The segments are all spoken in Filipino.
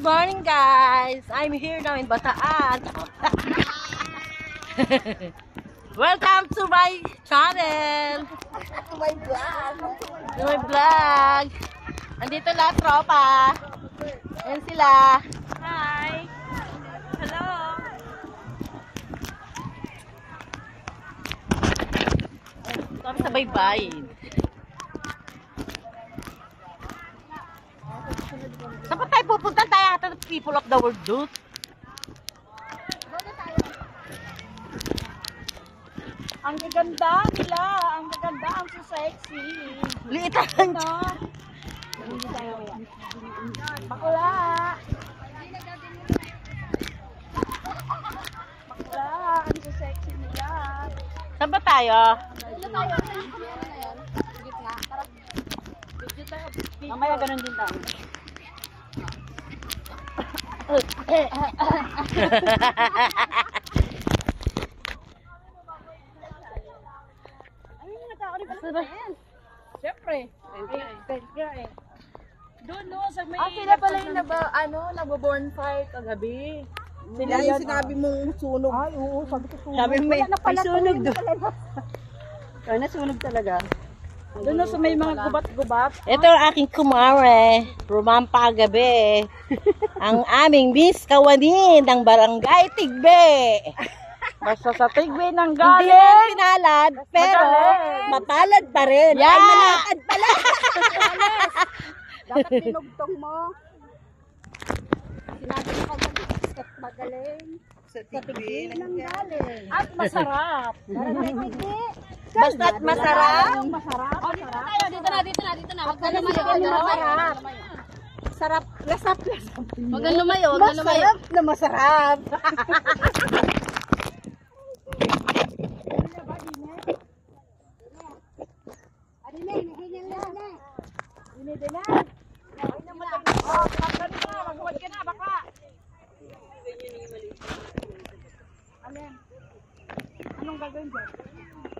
morning, guys. I'm here now in Bataan. Welcome to my channel. To my vlog. To my vlog. Andito lahat tropa. Ayan sila. Hi. Hello. Kami sa baybayin. Saan pa tayo pupunta? Tayo ata ng people of the world, dude. Ang gaganda nila. Ang gaganda. Ang so sexy. Liitan lang. No? Bakla. Bakla. Ang so sexy nila. Saan ba tayo? Mamaya ganun din tayo. Siyempre. Doon no, sa may... sila pala yung nagbo-bonfire kagabi. Sila yung sinabi mong sunog. Ay, oo, sabi ko sunog. Sabi mo may sunog doon. Kaya sunog talaga. Doon no, sa may mga gubat-gubat. Ito ang aking kumare. Rumampa gabi. Ang aming Miss Kawanin ng Barangay Tigbe. Basta sa Tigbe ng Hindi galing. man pinalad, pero Magaling. mapalad pa rin. Yeah. Ay, malakad pala. Dapat pinugtong mo. Sinabi mo kagabi, magaling. Sa Tigbe ng galing. At masarap. Basta't masarap. Masarap. Dito na. Huwag ka masarap. Sarap. Lasap. Huwag kang lumayo, Masarap na masarap. Anong gagawin dyan?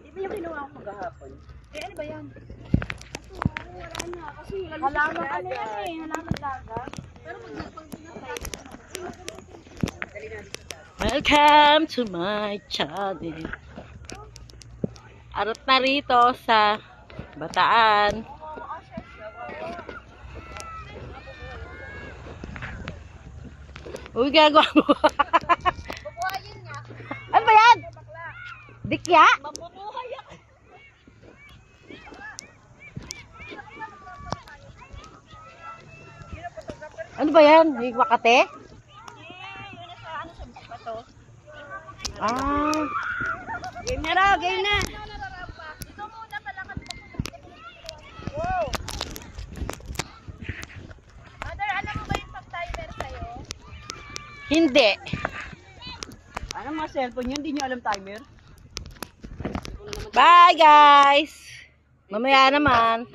Di ba yung kinuha ko maghahapon? Ano ba yan? Wala na. Kasi Halaman ano yan eh. Halaman dagat. Welcome to my channel. Arot na rito sa Bataan. Uy, gagawa mo. Ano ba yan? Dikya? Ano ba yan? May Makate? Ah. game na raw, game na. Wow! Mother, alam mo ba yung pag-timer sa'yo? Hindi. Ano mga cellphone yun? Hindi nyo alam timer? Bye, guys. Mamaya naman.